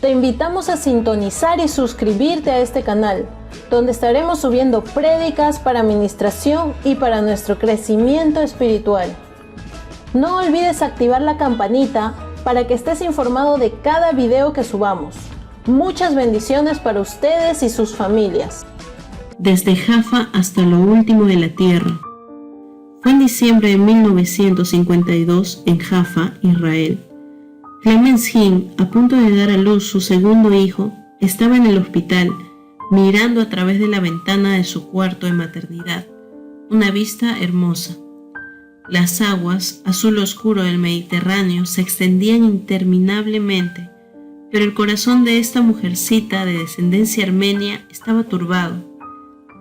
te invitamos a sintonizar y suscribirte a este canal, donde estaremos subiendo prédicas para administración y para nuestro crecimiento espiritual. No olvides activar la campanita para que estés informado de cada video que subamos. Muchas bendiciones para ustedes y sus familias. Desde Jaffa hasta lo último de la tierra. Fue en diciembre de 1952 en Jaffa, Israel. Clemens Hinn, a punto de dar a luz su segundo hijo, estaba en el hospital, mirando a través de la ventana de su cuarto de maternidad. Una vista hermosa. Las aguas, azul oscuro del Mediterráneo, se extendían interminablemente, pero el corazón de esta mujercita de descendencia armenia estaba turbado.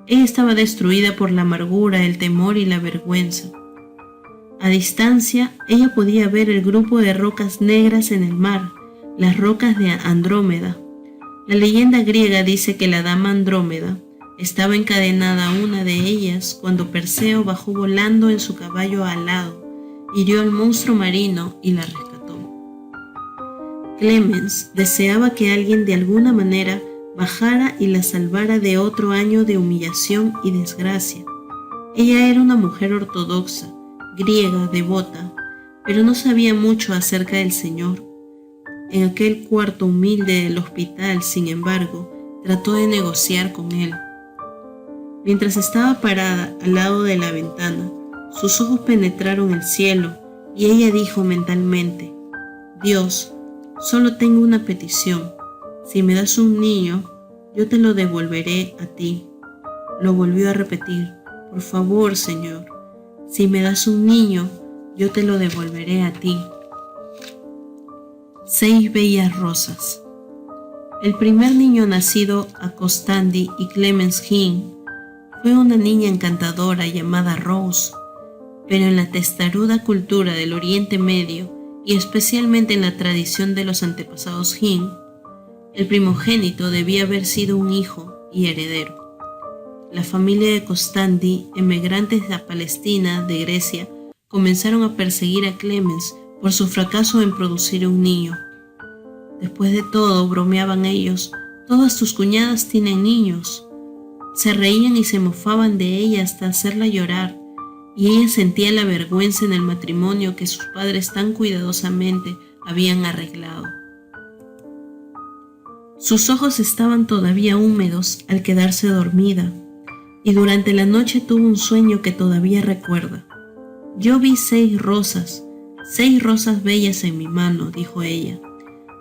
Ella estaba destruida por la amargura, el temor y la vergüenza. A distancia, ella podía ver el grupo de rocas negras en el mar, las rocas de Andrómeda. La leyenda griega dice que la dama Andrómeda estaba encadenada a una de ellas cuando Perseo bajó volando en su caballo alado, hirió al monstruo marino y la rescató. Clemens deseaba que alguien de alguna manera bajara y la salvara de otro año de humillación y desgracia. Ella era una mujer ortodoxa, griega, devota, pero no sabía mucho acerca del Señor. En aquel cuarto humilde del hospital, sin embargo, trató de negociar con él. Mientras estaba parada al lado de la ventana, sus ojos penetraron el cielo y ella dijo mentalmente: Dios, solo tengo una petición. Si me das un niño, yo te lo devolveré a ti. Lo volvió a repetir: por favor, Señor, si me das un niño, yo te lo devolveré a ti. 6 bellas rosas. El primer niño nacido a Constandy y Clemens Hinn fue una niña encantadora llamada Rose, pero en la testaruda cultura del Oriente Medio y especialmente en la tradición de los antepasados Hinn, el primogénito debía haber sido un hijo y heredero. La familia de Constandy, emigrantes de Palestina, de Grecia, comenzaron a perseguir a Clemens por su fracaso en producir un niño. Después de todo, bromeaban ellos: todas tus cuñadas tienen niños. Se reían y se mofaban de ella hasta hacerla llorar, y ella sentía la vergüenza en el matrimonio que sus padres tan cuidadosamente habían arreglado. Sus ojos estaban todavía húmedos al quedarse dormida, y durante la noche tuvo un sueño que todavía recuerda. Yo vi 6 rosas bellas en mi mano, dijo ella,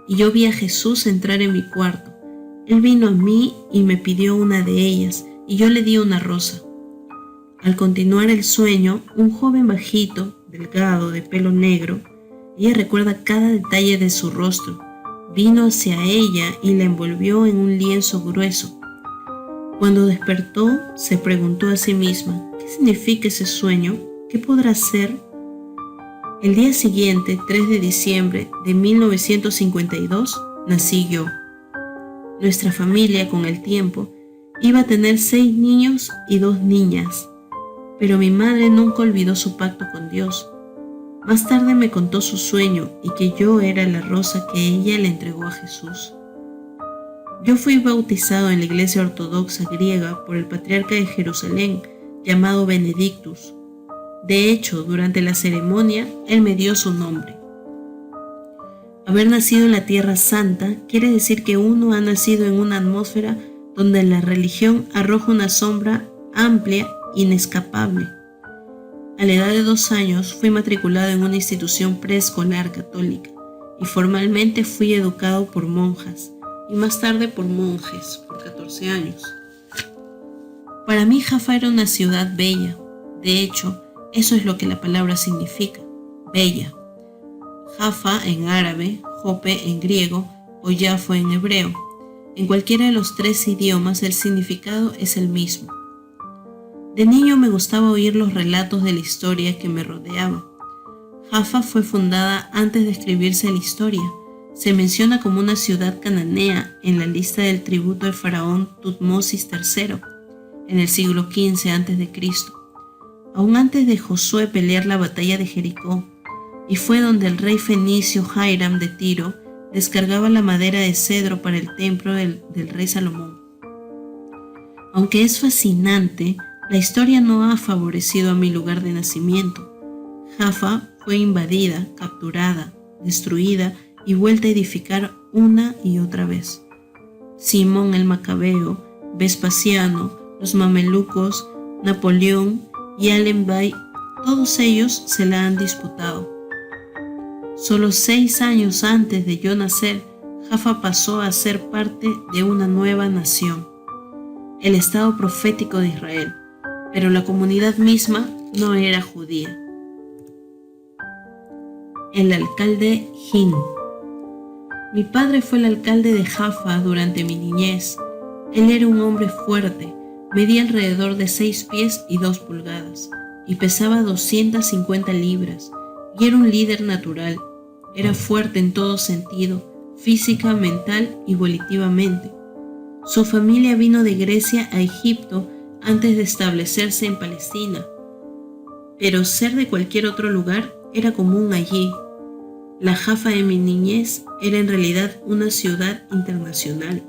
y yo vi a Jesús entrar en mi cuarto. Él vino a mí y me pidió una de ellas, y yo le di una rosa. Al continuar el sueño, un joven bajito, delgado, de pelo negro, ella recuerda cada detalle de su rostro, vino hacia ella y la envolvió en un lienzo grueso. Cuando despertó, se preguntó a sí misma: ¿qué significa ese sueño? ¿Qué podrá ser? El día siguiente, 3 de diciembre de 1952, nací yo. Nuestra familia, con el tiempo, iba a tener 6 niños y 2 niñas, pero mi madre nunca olvidó su pacto con Dios. Más tarde me contó su sueño y que yo era la rosa que ella le entregó a Jesús. Yo fui bautizado en la iglesia ortodoxa griega por el patriarca de Jerusalén, llamado Benedictus. De hecho, durante la ceremonia, él me dio su nombre. Haber nacido en la Tierra Santa quiere decir que uno ha nacido en una atmósfera donde la religión arroja una sombra amplia, inescapable. A la edad de 2 años fui matriculado en una institución preescolar católica y formalmente fui educado por monjas y más tarde por monjes por 14 años. Para mí Jaffa era una ciudad bella. De hecho, eso es lo que la palabra significa, bella. Jaffa en árabe, Jope en griego o Jafo en hebreo. En cualquiera de los 3 idiomas el significado es el mismo. De niño me gustaba oír los relatos de la historia que me rodeaba. Jaffa fue fundada antes de escribirse la historia. Se menciona como una ciudad cananea en la lista del tributo del faraón Tutmosis III en el siglo XV a.C., aún antes de Josué pelear la batalla de Jericó, y fue donde el rey fenicio Hiram de Tiro descargaba la madera de cedro para el templo del rey Salomón. Aunque es fascinante, la historia no ha favorecido a mi lugar de nacimiento. Jaffa fue invadida, capturada, destruida y vuelta a edificar una y otra vez. Simón el Macabeo, Vespasiano, los mamelucos, Napoleón y Allen Bay, todos ellos se la han disputado. Solo 6 años antes de yo nacer, Jaffa pasó a ser parte de una nueva nación, el Estado profético de Israel, pero la comunidad misma no era judía. El alcalde Hin. Mi padre fue el alcalde de Jaffa durante mi niñez. Él era un hombre fuerte, medía alrededor de 6 pies y 2 pulgadas y pesaba 250 libras y era un líder natural. Era fuerte en todo sentido, física, mental y volitivamente. Su familia vino de Grecia a Egipto antes de establecerse en Palestina, pero ser de cualquier otro lugar era común allí. La Jaffa de mi niñez era en realidad una ciudad internacional.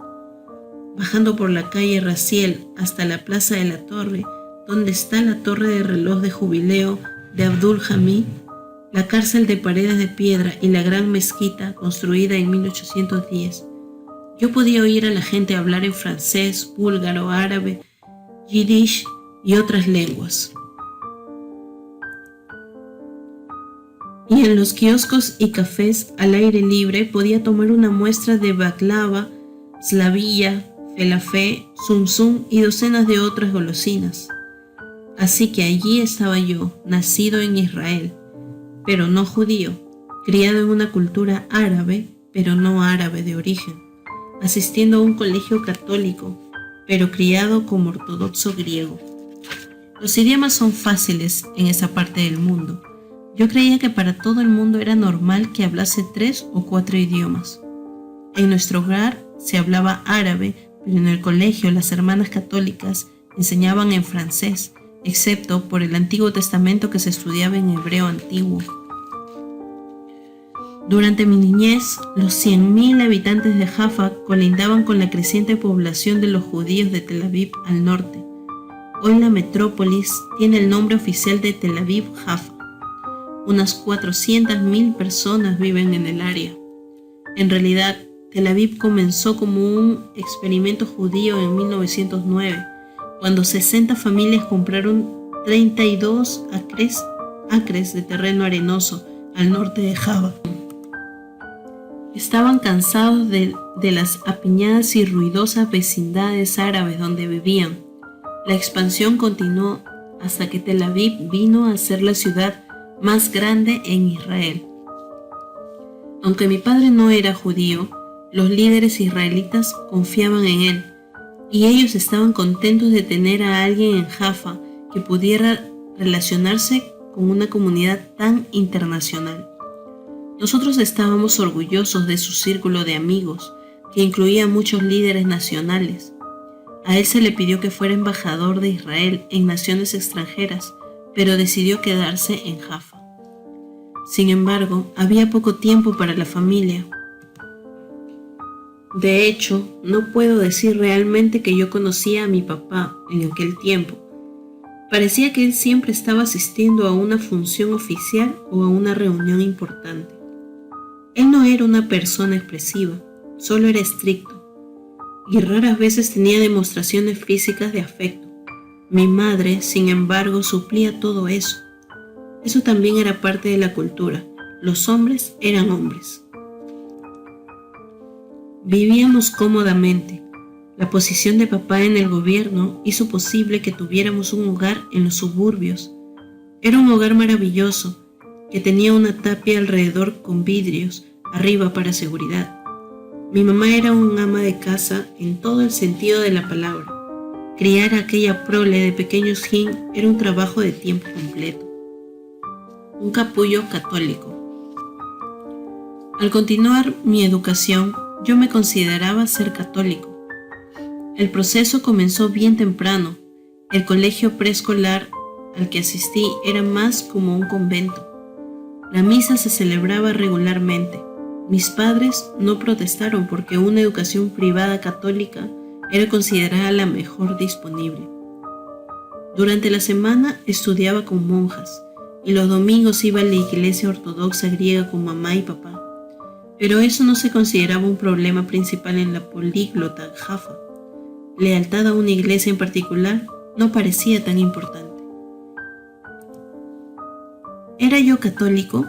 Bajando por la calle Raziel hasta la Plaza de la Torre, donde está la torre de reloj de jubileo de Abdul Hamid, la cárcel de paredes de piedra y la gran mezquita construida en 1810, yo podía oír a la gente hablar en francés, búlgaro, árabe, yiddish y otras lenguas. Y en los kioscos y cafés al aire libre podía tomar una muestra de baklava, slavilla, felafé, zum y docenas de otras golosinas. Así que allí estaba yo, nacido en Israel, pero no judío, criado en una cultura árabe, pero no árabe de origen, asistiendo a un colegio católico, pero criado como ortodoxo griego. Los idiomas son fáciles en esa parte del mundo. Yo creía que para todo el mundo era normal que hablase 3 o 4 idiomas. En nuestro hogar se hablaba árabe, pero en el colegio las hermanas católicas enseñaban en francés, excepto por el Antiguo Testamento que se estudiaba en hebreo antiguo. Durante mi niñez, los 100.000 habitantes de Jaffa colindaban con la creciente población de los judíos de Tel Aviv al norte. Hoy la metrópolis tiene el nombre oficial de Tel Aviv Jaffa. Unas 400.000 personas viven en el área. En realidad, Tel Aviv comenzó como un experimento judío en 1909, cuando 60 familias compraron 32 acres de terreno arenoso al norte de Jaffa. Estaban cansados de las apiñadas y ruidosas vecindades árabes donde vivían. La expansión continuó hasta que Tel Aviv vino a ser la ciudad más grande en Israel. Aunque mi padre no era judío, los líderes israelitas confiaban en él y ellos estaban contentos de tener a alguien en Jaffa que pudiera relacionarse con una comunidad tan internacional. Nosotros estábamos orgullosos de su círculo de amigos, que incluía muchos líderes nacionales. A él se le pidió que fuera embajador de Israel en naciones extranjeras, pero decidió quedarse en Jaffa. Sin embargo, había poco tiempo para la familia. De hecho, no puedo decir realmente que yo conocía a mi papá en aquel tiempo. Parecía que él siempre estaba asistiendo a una función oficial o a una reunión importante. Él no era una persona expresiva, solo era estricto, y raras veces tenía demostraciones físicas de afecto. Mi madre, sin embargo, suplía todo eso. Eso también era parte de la cultura. Los hombres eran hombres. Vivíamos cómodamente. La posición de papá en el gobierno hizo posible que tuviéramos un hogar en los suburbios. Era un hogar maravilloso, que tenía una tapia alrededor con vidrios arriba para seguridad. Mi mamá era un ama de casa en todo el sentido de la palabra. Criar a aquella prole de pequeños Jin era un trabajo de tiempo completo. Un capullo católico. Al continuar mi educación, yo me consideraba ser católico. El proceso comenzó bien temprano. El colegio preescolar al que asistí era más como un convento. La misa se celebraba regularmente. Mis padres no protestaron porque una educación privada católica era considerada la mejor disponible. Durante la semana estudiaba con monjas y los domingos iba a la iglesia ortodoxa griega con mamá y papá. Pero eso no se consideraba un problema principal en la políglota Jaffa. Lealtad a una iglesia en particular no parecía tan importante. ¿Era yo católico?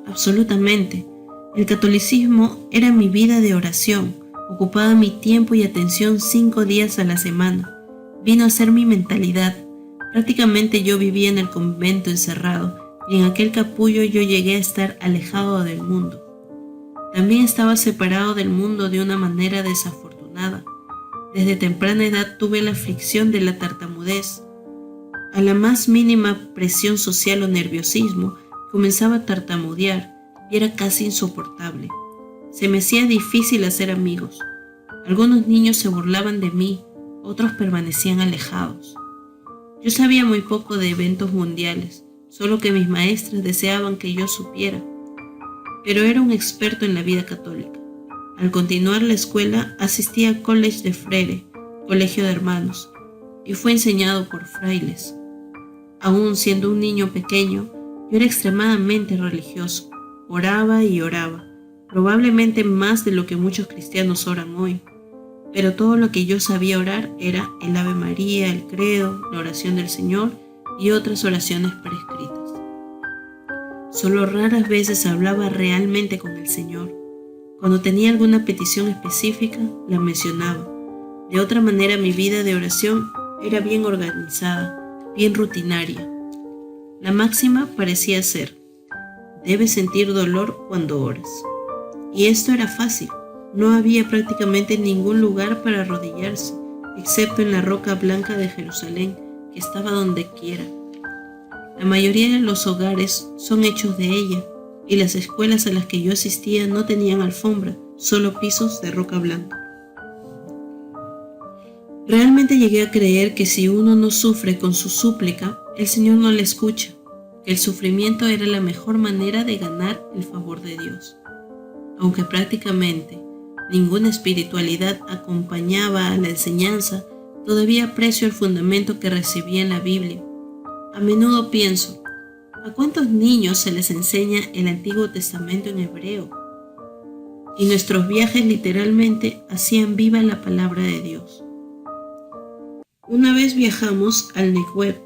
Absolutamente. El catolicismo era mi vida de oración, ocupaba mi tiempo y atención 5 días a la semana. Vino a ser mi mentalidad. Prácticamente yo vivía en el convento encerrado y en aquel capullo yo llegué a estar alejado del mundo. También estaba separado del mundo de una manera desafortunada. Desde temprana edad tuve la aflicción de la tartamudez. A la más mínima presión social o nerviosismo, comenzaba a tartamudear y era casi insoportable. Se me hacía difícil hacer amigos. Algunos niños se burlaban de mí, otros permanecían alejados. Yo sabía muy poco de eventos mundiales, solo que mis maestras deseaban que yo supiera. Pero era un experto en la vida católica. Al continuar la escuela, asistí al College de Frere, colegio de hermanos, y fue enseñado por frailes. Aún siendo un niño pequeño, yo era extremadamente religioso. Oraba y oraba, probablemente más de lo que muchos cristianos oran hoy. Pero todo lo que yo sabía orar era el Ave María, el Credo, la oración del Señor y otras oraciones prescritas. Solo raras veces hablaba realmente con el Señor. Cuando tenía alguna petición específica, la mencionaba. De otra manera, mi vida de oración era bien organizada, bien rutinaria. La máxima parecía ser: debes sentir dolor cuando oras. Y esto era fácil. No había prácticamente ningún lugar para arrodillarse, excepto en la roca blanca de Jerusalén, que estaba donde quiera. La mayoría de los hogares son hechos de ella, y las escuelas a las que yo asistía no tenían alfombra, solo pisos de roca blanca. Realmente llegué a creer que si uno no sufre con su súplica, el Señor no le escucha, que el sufrimiento era la mejor manera de ganar el favor de Dios. Aunque prácticamente ninguna espiritualidad acompañaba a la enseñanza, todavía aprecio el fundamento que recibí en la Biblia. A menudo pienso, ¿a cuántos niños se les enseña el Antiguo Testamento en hebreo? Y nuestros viajes literalmente hacían viva la palabra de Dios. Una vez viajamos al Negev,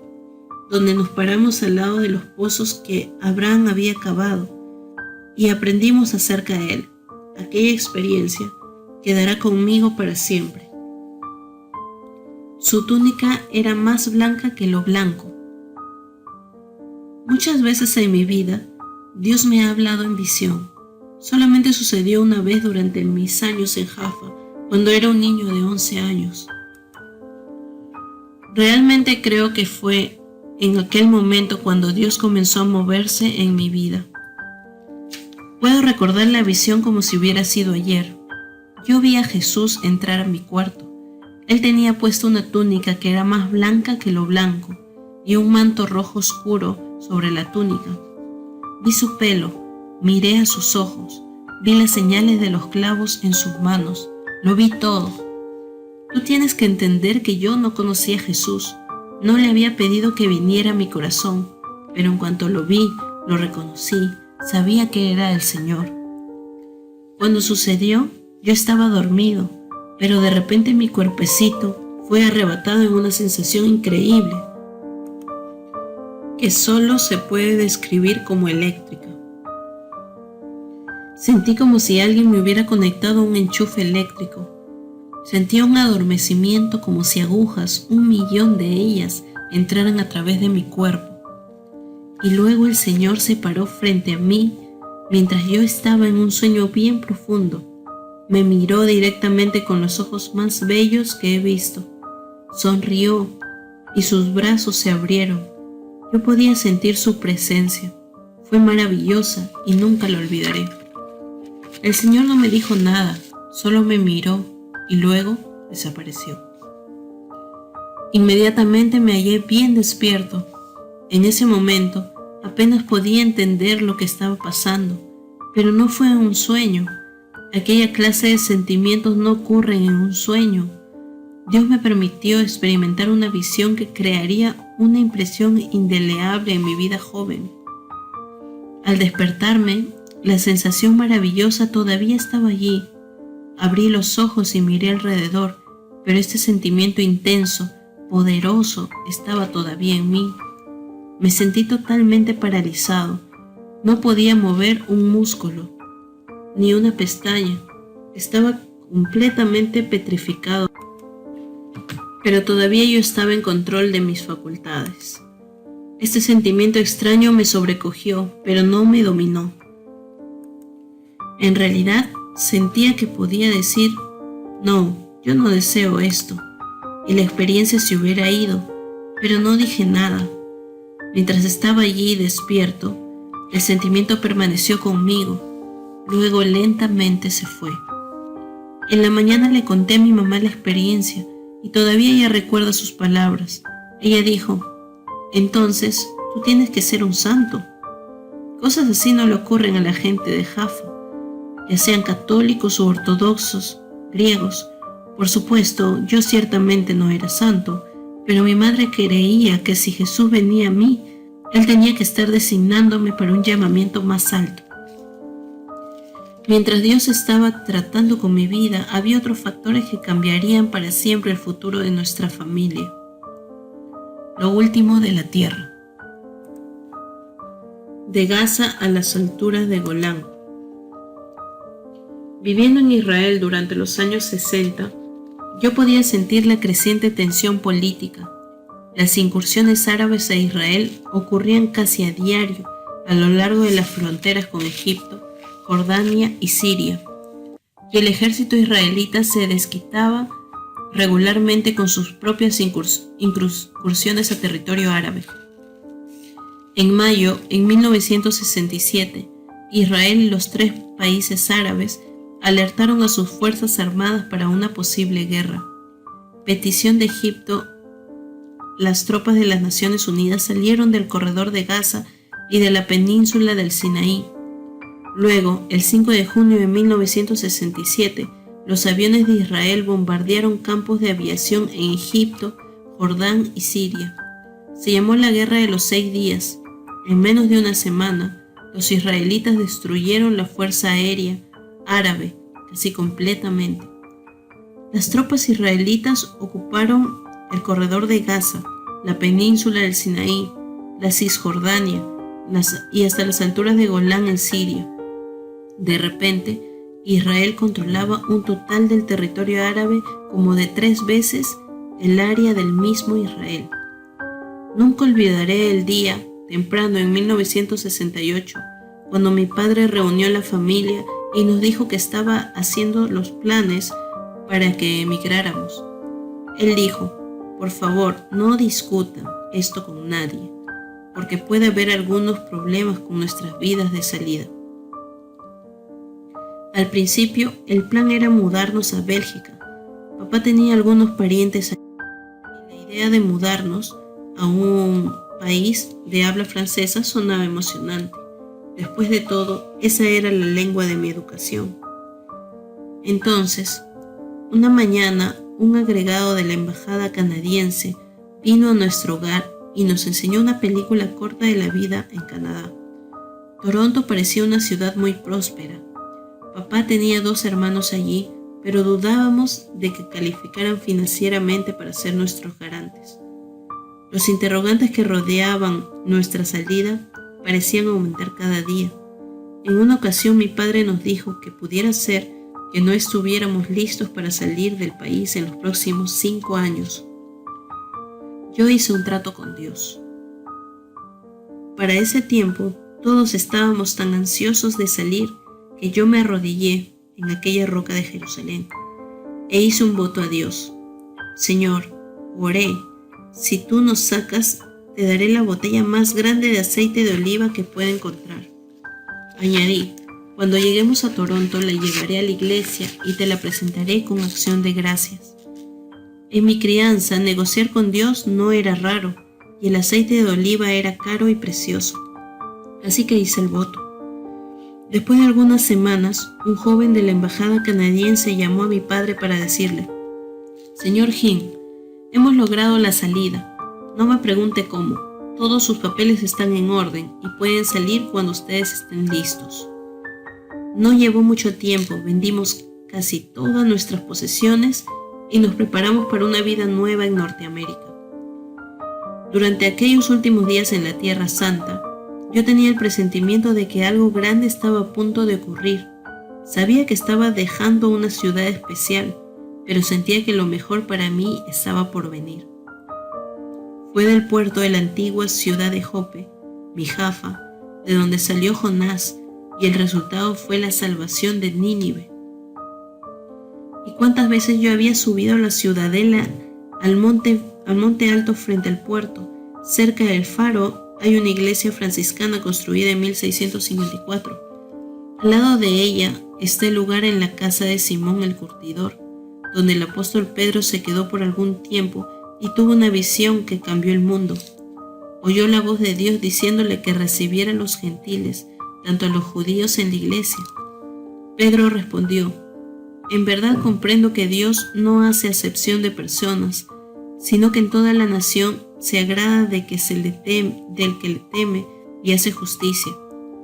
donde nos paramos al lado de los pozos que Abraham había cavado y aprendimos acerca de él. Aquella experiencia quedará conmigo para siempre. Su túnica era más blanca que lo blanco. Muchas veces en mi vida, Dios me ha hablado en visión. Solamente sucedió una vez durante mis años en Jaffa, cuando era un niño de 11 años. Realmente creo que fue en aquel momento cuando Dios comenzó a moverse en mi vida. Puedo recordar la visión como si hubiera sido ayer. Yo vi a Jesús entrar a mi cuarto. Él tenía puesto una túnica que era más blanca que lo blanco y un manto rojo oscuro sobre la túnica. Vi su pelo, miré a sus ojos, vi las señales de los clavos en sus manos, lo vi todo. Tú tienes que entender que yo no conocía a Jesús, no le había pedido que viniera a mi corazón, pero en cuanto lo vi, lo reconocí, sabía que era el Señor. Cuando sucedió, yo estaba dormido, pero de repente mi cuerpecito fue arrebatado en una sensación increíble, que solo se puede describir como eléctrica. Sentí como si alguien me hubiera conectado a un enchufe eléctrico. Sentí un adormecimiento como si agujas, 1.000.000 de ellas, entraran a través de mi cuerpo. Y luego el Señor se paró frente a mí mientras yo estaba en un sueño bien profundo. Me miró directamente con los ojos más bellos que he visto. Sonrió y sus brazos se abrieron. Yo podía sentir su presencia. Fue maravillosa y nunca la olvidaré. El Señor no me dijo nada, solo me miró y luego desapareció. Inmediatamente me hallé bien despierto. En ese momento apenas podía entender lo que estaba pasando, Pero no fue un sueño. Aquella clase de sentimientos no ocurren en un sueño. Dios me permitió experimentar una visión que crearía una impresión indeleble en mi vida joven. Al despertarme, la sensación maravillosa todavía estaba allí. Abrí los ojos y miré alrededor, pero este sentimiento intenso, poderoso, estaba todavía en mí. Me sentí totalmente paralizado. No podía mover un músculo, ni una pestaña. Estaba completamente petrificado, pero todavía yo estaba en control de mis facultades. Este sentimiento extraño me sobrecogió, pero no me dominó. En realidad, sentía que podía decir, no, yo no deseo esto, y la experiencia se hubiera ido, pero no dije nada. Mientras estaba allí despierto, el sentimiento permaneció conmigo, luego lentamente se fue. En la mañana le conté a mi mamá la experiencia, y todavía ella recuerda sus palabras. Ella dijo, entonces, tú tienes que ser un santo. Cosas así no le ocurren a la gente de Jaffa, ya sean católicos u ortodoxos, griegos. Por supuesto, yo ciertamente no era santo, pero mi madre creía que si Jesús venía a mí, Él tenía que estar designándome para un llamamiento más alto. Mientras Dios estaba tratando con mi vida, había otros factores que cambiarían para siempre el futuro de nuestra familia. Lo último de la tierra. De Gaza a las alturas de Golán. Viviendo en Israel durante los años 60, yo podía sentir la creciente tensión política. Las incursiones árabes a Israel ocurrían casi a diario a lo largo de las fronteras con Egipto, Jordania y Siria, y el ejército israelita se desquitaba regularmente con sus propias incursiones a territorio árabe. En mayo, en 1967, Israel y los 3 países árabes alertaron a sus fuerzas armadas para una posible guerra. Petición de Egipto, las tropas de las Naciones Unidas salieron del corredor de Gaza y de la península del Sinaí. Luego, el 5 de junio de 1967, los aviones de Israel bombardearon campos de aviación en Egipto, Jordán y Siria. Se llamó la Guerra de los 6 días. En menos de una semana, los israelitas destruyeron la fuerza aérea árabe casi completamente. Las tropas israelitas ocuparon el corredor de Gaza, la península del Sinaí, la Cisjordania y hasta las alturas de Golán en Siria. De repente, Israel controlaba un total del territorio árabe como de 3 veces el área del mismo Israel. Nunca olvidaré el día, temprano en 1968, cuando mi padre reunió a la familia y nos dijo que estaba haciendo los planes para que emigráramos. Él dijo, por favor, no discutan esto con nadie, porque puede haber algunos problemas con nuestras vidas de salida. Al principio, el plan era mudarnos a Bélgica. Papá tenía algunos parientes allí y la idea de mudarnos a un país de habla francesa sonaba emocionante. Después de todo, esa era la lengua de mi educación. Entonces, una mañana, un agregado de la embajada canadiense vino a nuestro hogar y nos enseñó una película corta de la vida en Canadá. Toronto parecía una ciudad muy próspera. Papá tenía 2 hermanos allí, pero dudábamos de que calificaran financieramente para ser nuestros garantes. Los interrogantes que rodeaban nuestra salida parecían aumentar cada día. En una ocasión mi padre nos dijo que pudiera ser que no estuviéramos listos para salir del país en los próximos 5 años. Yo hice un trato con Dios. Para ese tiempo, todos estábamos tan ansiosos de salir que yo me arrodillé en aquella roca de Jerusalén e hice un voto a Dios. Señor, oré, si tú nos sacas, te daré la botella más grande de aceite de oliva que pueda encontrar. Añadí, cuando lleguemos a Toronto la llevaré a la iglesia y te la presentaré con acción de gracias. En mi crianza, negociar con Dios no era raro y el aceite de oliva era caro y precioso. Así que hice el voto. Después de algunas semanas, un joven de la embajada canadiense llamó a mi padre para decirle: «Señor Hinn, hemos logrado la salida. No me pregunte cómo. Todos sus papeles están en orden y pueden salir cuando ustedes estén listos». No llevó mucho tiempo, vendimos casi todas nuestras posesiones y nos preparamos para una vida nueva en Norteamérica. Durante aquellos últimos días en la Tierra Santa, yo tenía el presentimiento de que algo grande estaba a punto de ocurrir. Sabía que estaba dejando una ciudad especial, pero sentía que lo mejor para mí estaba por venir. Fue del puerto de la antigua ciudad de Jope, mi Jaffa, de donde salió Jonás, y el resultado fue la salvación de Nínive. ¿Y cuántas veces yo había subido a la ciudadela, al monte alto frente al puerto? Cerca del faro hay una iglesia franciscana construida en 1654. Al lado de ella está el lugar en la casa de Simón el Curtidor, donde el apóstol Pedro se quedó por algún tiempo y tuvo una visión que cambió el mundo. Oyó la voz de Dios diciéndole que recibiera a los gentiles, tanto a los judíos en la iglesia. Pedro respondió: «En verdad comprendo que Dios no hace acepción de personas, sino que en toda la nación se agrada del que le teme y hace justicia».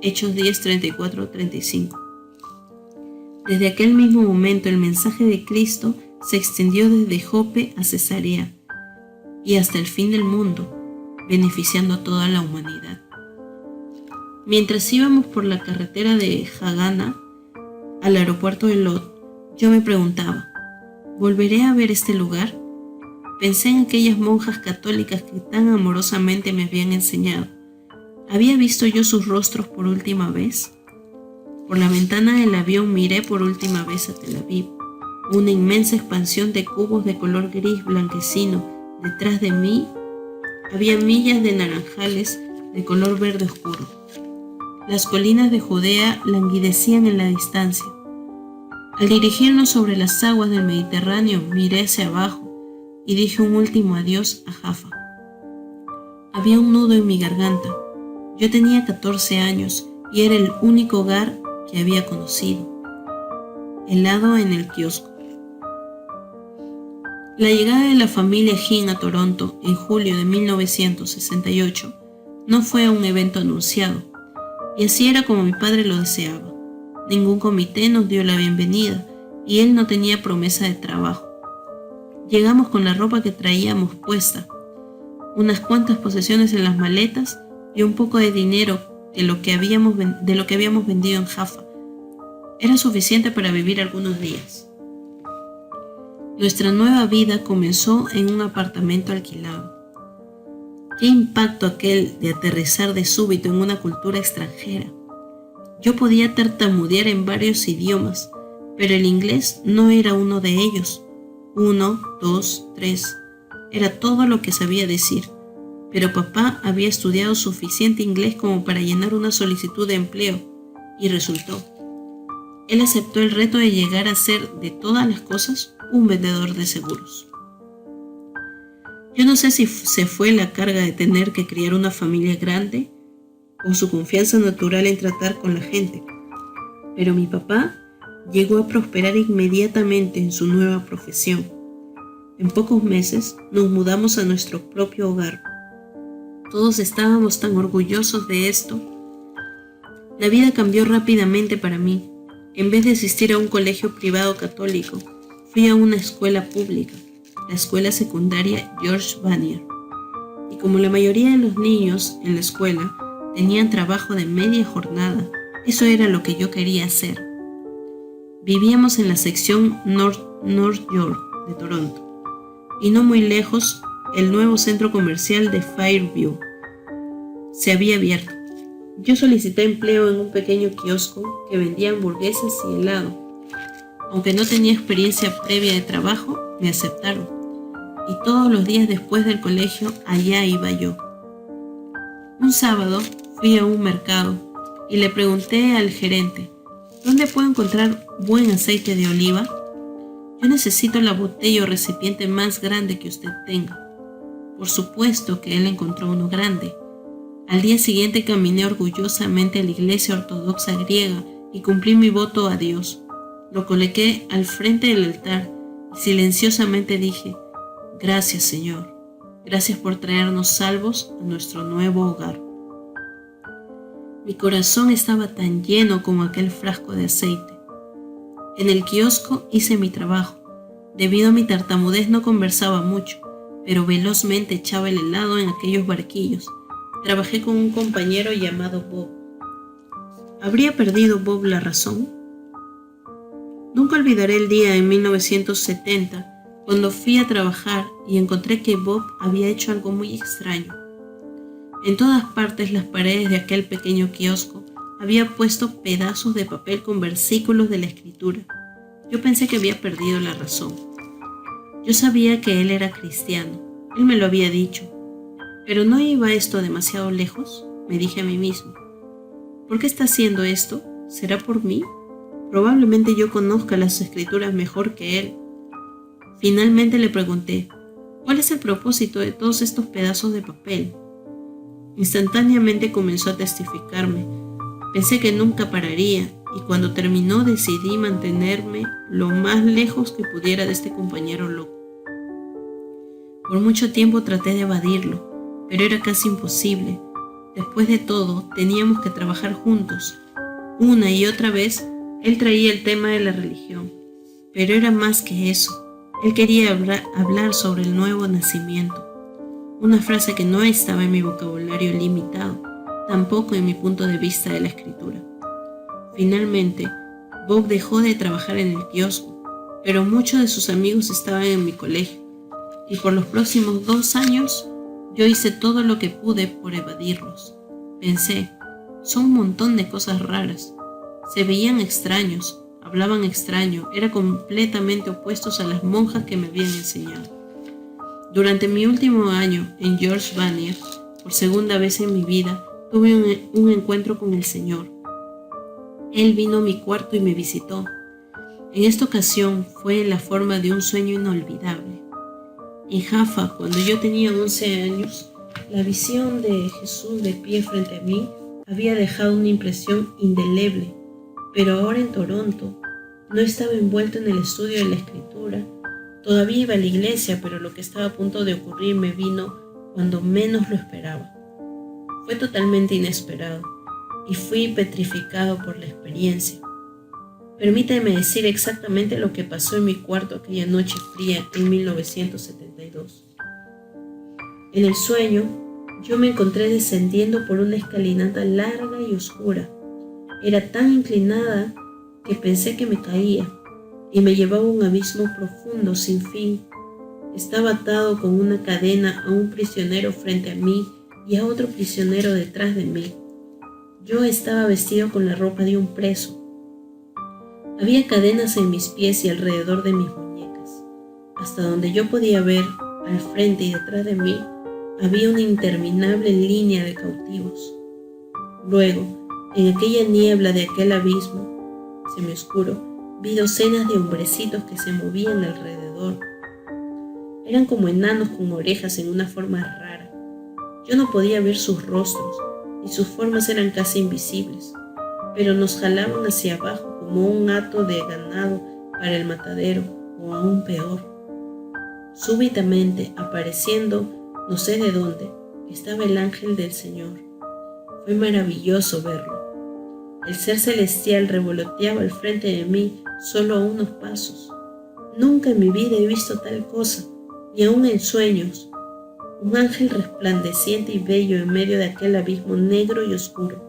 Hechos 10, 34, 35. Desde aquel mismo momento el mensaje de Cristo se extendió desde Jope a Cesarea y hasta el fin del mundo, beneficiando a toda la humanidad. Mientras íbamos por la carretera de Hagana al aeropuerto de Lod, yo me preguntaba: ¿volveré a ver este lugar? Pensé en aquellas monjas católicas que tan amorosamente me habían enseñado. ¿Había visto yo sus rostros por última vez? Por la ventana del avión miré por última vez a Tel Aviv, una inmensa expansión de cubos de color gris blanquecino. Detrás de mí había millas de naranjales de color verde oscuro. Las colinas de Judea languidecían en la distancia. Al dirigirnos sobre las aguas del Mediterráneo, miré hacia abajo y dije un último adiós a Jaffa. Había un nudo en mi garganta. Yo tenía 14 años y era el único hogar que había conocido. Helado en el kiosco. La llegada de la familia Hinn a Toronto en julio de 1968 no fue un evento anunciado, y así era como mi padre lo deseaba. Ningún comité nos dio la bienvenida y él no tenía promesa de trabajo. Llegamos con la ropa que traíamos puesta, unas cuantas posesiones en las maletas y un poco de dinero de lo que habíamos vendido en Jaffa. Era suficiente para vivir algunos días. Nuestra nueva vida comenzó en un apartamento alquilado. Qué impacto aquel de aterrizar de súbito en una cultura extranjera. Yo podía tartamudear en varios idiomas, pero el inglés no era uno de ellos. 1, 2, 3. Era todo lo que sabía decir, pero papá había estudiado suficiente inglés como para llenar una solicitud de empleo, y resultó. Él aceptó el reto de llegar a ser, de todas las cosas, un vendedor de seguros. Yo no sé si se fue la carga de tener que criar una familia grande o su confianza natural en tratar con la gente, pero mi papá llegó a prosperar inmediatamente en su nueva profesión. En pocos meses nos mudamos a nuestro propio hogar. Todos estábamos tan orgullosos de esto. La vida cambió rápidamente para mí. En vez de asistir a un colegio privado católico, fui a una escuela pública, la escuela secundaria George Vanier. Y como la mayoría de los niños en la escuela tenían trabajo de media jornada, eso era lo que yo quería hacer. Vivíamos en la sección North York de Toronto, y no muy lejos, el nuevo centro comercial de Fairview se había abierto. Yo solicité empleo en un pequeño kiosco que vendía hamburguesas y helado. Aunque no tenía experiencia previa de trabajo, me aceptaron. Y todos los días después del colegio, allá iba yo. Un sábado fui a un mercado y le pregunté al gerente: ¿dónde puedo encontrar buen aceite de oliva? Yo necesito la botella o recipiente más grande que usted tenga. Por supuesto que él encontró uno grande. Al día siguiente caminé orgullosamente a la iglesia ortodoxa griega y cumplí mi voto a Dios. Lo coloqué al frente del altar y silenciosamente dije: gracias, Señor. Gracias por traernos salvos a nuestro nuevo hogar. Mi corazón estaba tan lleno como aquel frasco de aceite. En el kiosco hice mi trabajo. Debido a mi tartamudez no conversaba mucho, pero velozmente echaba el helado en aquellos barquillos. Trabajé con un compañero llamado Bob. ¿Habría perdido Bob la razón? Nunca olvidaré el día en 1970 cuando fui a trabajar y encontré que Bob había hecho algo muy extraño. En todas partes las paredes de aquel pequeño kiosco había puesto pedazos de papel con versículos de la Escritura. Yo pensé que había perdido la razón. Yo sabía que él era cristiano, él me lo había dicho. ¿Pero no iba esto demasiado lejos?, me dije a mí mismo. ¿Por qué está haciendo esto? ¿Será por mí? Probablemente yo conozca las Escrituras mejor que él. Finalmente le pregunté: ¿cuál es el propósito de todos estos pedazos de papel? Instantáneamente comenzó a testificarme. Pensé que nunca pararía, y cuando terminó decidí mantenerme lo más lejos que pudiera de este compañero loco. Por mucho tiempo traté de evadirlo, pero era casi imposible. Después de todo, teníamos que trabajar juntos. Una y otra vez, él traía el tema de la religión, pero era más que eso. Él quería hablar sobre el nuevo nacimiento, una frase que no estaba en mi vocabulario limitado, tampoco en mi punto de vista de la Escritura. Finalmente, Bob dejó de trabajar en el kiosco, pero muchos de sus amigos estaban en mi colegio, y por los próximos 2 años yo hice todo lo que pude por evadirlos. Pensé: son un montón de cosas raras. Se veían extraños, hablaban extraño, eran completamente opuestos a las monjas que me habían enseñado. Durante mi último año en George Vanier, por segunda vez en mi vida, tuve un encuentro con el Señor. Él vino a mi cuarto y me visitó. En esta ocasión fue en la forma de un sueño inolvidable. En Jaffa, cuando yo tenía 11 años, la visión de Jesús de pie frente a mí había dejado una impresión indeleble. Pero ahora en Toronto, no estaba envuelto en el estudio de la Escritura. Todavía iba a la iglesia, pero lo que estaba a punto de ocurrir me vino cuando menos lo esperaba. Fue totalmente inesperado y fui petrificado por la experiencia. Permítame decir exactamente lo que pasó en mi cuarto aquella noche fría en 1972. En el sueño, yo me encontré descendiendo por una escalinata larga y oscura. Era tan inclinada que pensé que me caía y me llevaba a un abismo profundo sin fin. Estaba atado con una cadena a un prisionero frente a mí y a otro prisionero detrás de mí. Yo estaba vestido con la ropa de un preso. Había cadenas en mis pies y alrededor de mis muñecas. Hasta donde yo podía ver, al frente y detrás de mí, había una interminable línea de cautivos. Luego, en aquella niebla de aquel abismo semioscuro, vi docenas de hombrecitos que se movían alrededor. Eran como enanos con orejas en una forma rara. Yo no podía ver sus rostros y sus formas eran casi invisibles, pero nos jalaban hacia abajo como un hato de ganado para el matadero, o aún peor. Súbitamente, apareciendo no sé de dónde, estaba el ángel del Señor. Fue maravilloso verlo. El ser celestial revoloteaba al frente de mí solo a unos pasos. Nunca en mi vida he visto tal cosa, ni aun en sueños. Un ángel resplandeciente y bello en medio de aquel abismo negro y oscuro.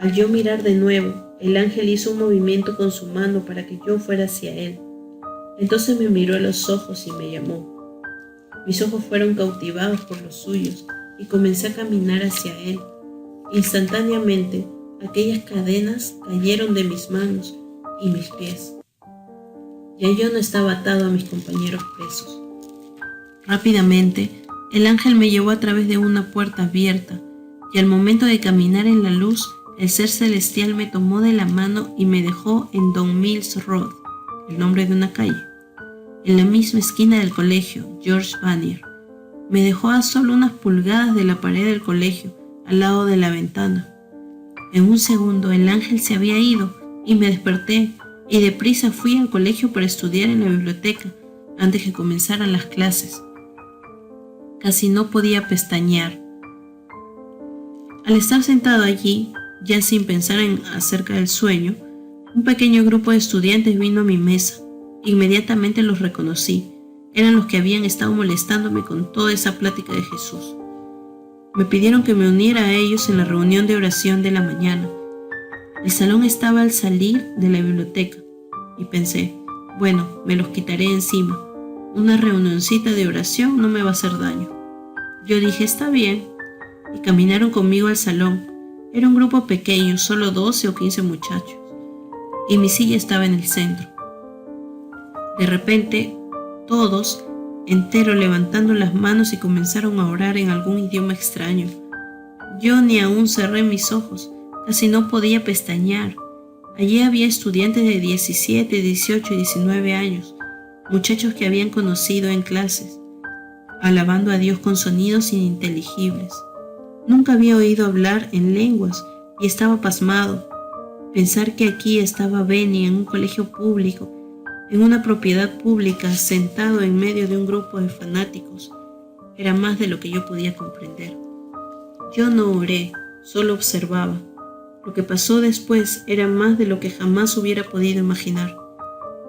Al yo mirar de nuevo, el ángel hizo un movimiento con su mano para que yo fuera hacia él. Entonces me miró a los ojos y me llamó. Mis ojos fueron cautivados por los suyos y comencé a caminar hacia él. Instantáneamente, aquellas cadenas cayeron de mis manos y mis pies. Ya yo no estaba atado a mis compañeros presos. Rápidamente, el ángel me llevó a través de una puerta abierta y al momento de caminar en la luz, el ser celestial me tomó de la mano y me dejó en Don Mills Road, el nombre de una calle, en la misma esquina del colegio, George Vanier. Me dejó a solo unas pulgadas de la pared del colegio, al lado de la ventana. En un segundo el ángel se había ido y me desperté y deprisa fui al colegio para estudiar en la biblioteca antes que comenzaran las clases. Casi no podía pestañear. Al estar sentado allí, ya sin pensar acerca del sueño, un pequeño grupo de estudiantes vino a mi mesa. Inmediatamente los reconocí. Eran los que habían estado molestándome con toda esa plática de Jesús. Me pidieron que me uniera a ellos en la reunión de oración de la mañana. El salón estaba al salir de la biblioteca y pensé, bueno, me los quitaré encima. Una reunioncita de oración no me va a hacer daño. Yo dije, está bien, y caminaron conmigo al salón. Era un grupo pequeño, solo 12 o 15 muchachos, y mi silla estaba en el centro. De repente, todos, enteros, levantando las manos y comenzaron a orar en algún idioma extraño. Yo ni aún cerré mis ojos, casi no podía pestañear. Allí había estudiantes de 17, 18 y 19 años, muchachos que habían conocido en clases, alabando a Dios con sonidos ininteligibles. Nunca había oído hablar en lenguas y estaba pasmado. Pensar que aquí estaba Benny en un colegio público, en una propiedad pública, sentado en medio de un grupo de fanáticos, era más de lo que yo podía comprender. Yo no oré, solo observaba. Lo que pasó después era más de lo que jamás hubiera podido imaginar.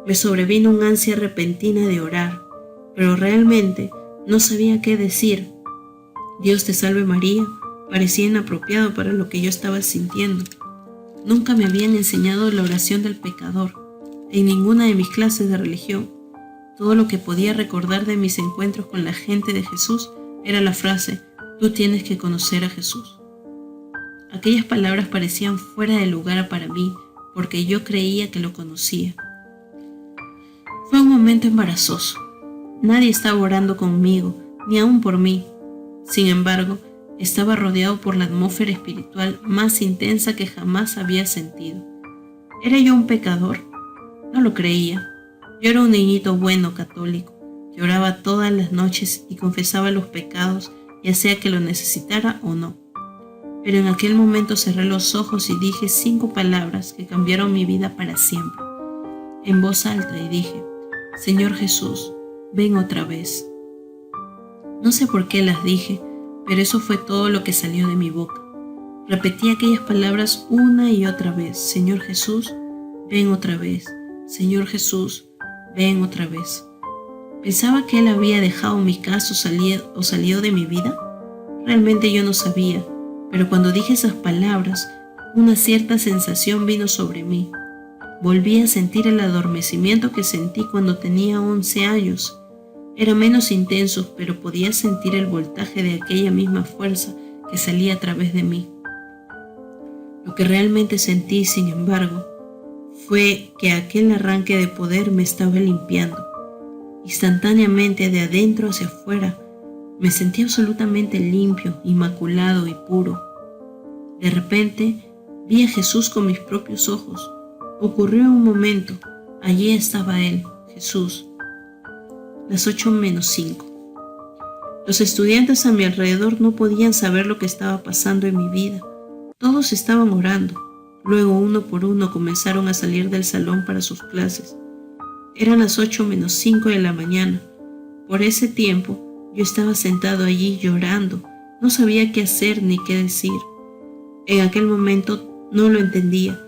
Me sobrevino una ansia repentina de orar, pero realmente no sabía qué decir. Dios te salve María parecía inapropiado para lo que yo estaba sintiendo. Nunca me habían enseñado la oración del pecador en ninguna de mis clases de religión. Todo lo que podía recordar de mis encuentros con la gente de Jesús era la frase, tú tienes que conocer a Jesús. Aquellas palabras parecían fuera de lugar para mí porque yo creía que lo conocía. Fue un momento embarazoso. Nadie estaba orando conmigo, ni aún por mí. Sin embargo, estaba rodeado por la atmósfera espiritual más intensa que jamás había sentido. ¿Era yo un pecador? No lo creía. Yo era un niñito bueno católico. Lloraba todas las noches y confesaba los pecados, ya sea que lo necesitara o no. Pero en aquel momento cerré los ojos y dije 5 palabras que cambiaron mi vida para siempre. En voz alta y dije, Señor Jesús, ven otra vez. No sé por qué las dije, pero eso fue todo lo que salió de mi boca. Repetí aquellas palabras una y otra vez. Señor Jesús, ven otra vez. Señor Jesús, ven otra vez. ¿Pensaba que Él había dejado mi caso o salido de mi vida? Realmente yo no sabía, pero cuando dije esas palabras, una cierta sensación vino sobre mí. Volví a sentir el adormecimiento que sentí cuando tenía 11 años. Era menos intenso, pero podía sentir el voltaje de aquella misma fuerza que salía a través de mí. Lo que realmente sentí, sin embargo, fue que aquel arranque de poder me estaba limpiando. Instantáneamente, de adentro hacia afuera, me sentí absolutamente limpio, inmaculado y puro. De repente, vi a Jesús con mis propios ojos. Ocurrió en un momento. Allí estaba Él, Jesús. Las 8:05. Los estudiantes a mi alrededor no podían saber lo que estaba pasando en mi vida. Todos estaban orando. Luego, uno por uno, comenzaron a salir del salón para sus clases. Eran las 8:05 de la mañana. Por ese tiempo, yo estaba sentado allí llorando. No sabía qué hacer ni qué decir. En aquel momento no lo entendía,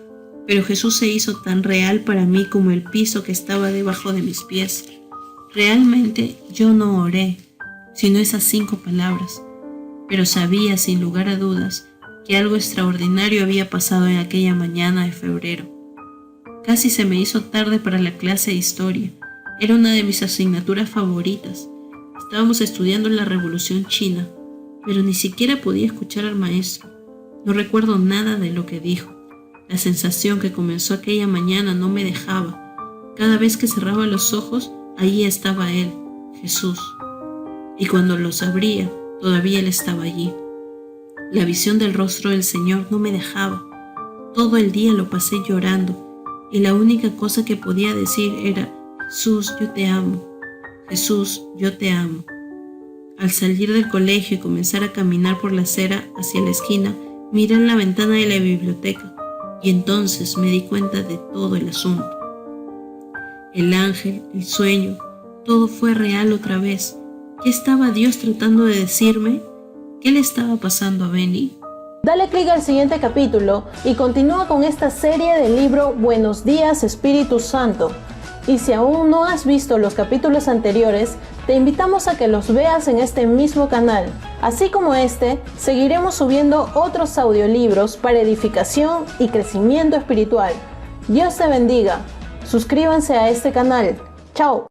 pero Jesús se hizo tan real para mí como el piso que estaba debajo de mis pies. Realmente yo no oré, sino esas 5 palabras, pero sabía sin lugar a dudas que algo extraordinario había pasado en aquella mañana de febrero. Casi se me hizo tarde para la clase de historia. Era una de mis asignaturas favoritas. Estábamos estudiando la Revolución China, pero ni siquiera podía escuchar al maestro. No recuerdo nada de lo que dijo. La sensación que comenzó aquella mañana no me dejaba. Cada vez que cerraba los ojos, allí estaba Él, Jesús. Y cuando los abría, todavía Él estaba allí. La visión del rostro del Señor no me dejaba. Todo el día lo pasé llorando, y la única cosa que podía decir era, Jesús, yo te amo. Jesús, yo te amo. Al salir del colegio y comenzar a caminar por la acera hacia la esquina, Miré en la ventana de la biblioteca y entonces me di cuenta de todo el asunto. El ángel, el sueño, todo fue real otra vez. ¿Qué estaba Dios tratando de decirme? ¿Qué le estaba pasando a Benny? Dale clic al siguiente capítulo y continúa con esta serie del libro Buenos días Espíritu Santo. Y si aún no has visto los capítulos anteriores, te invitamos a que los veas en este mismo canal. Así como este, seguiremos subiendo otros audiolibros para edificación y crecimiento espiritual. Dios te bendiga. Suscríbanse a este canal. ¡Chao!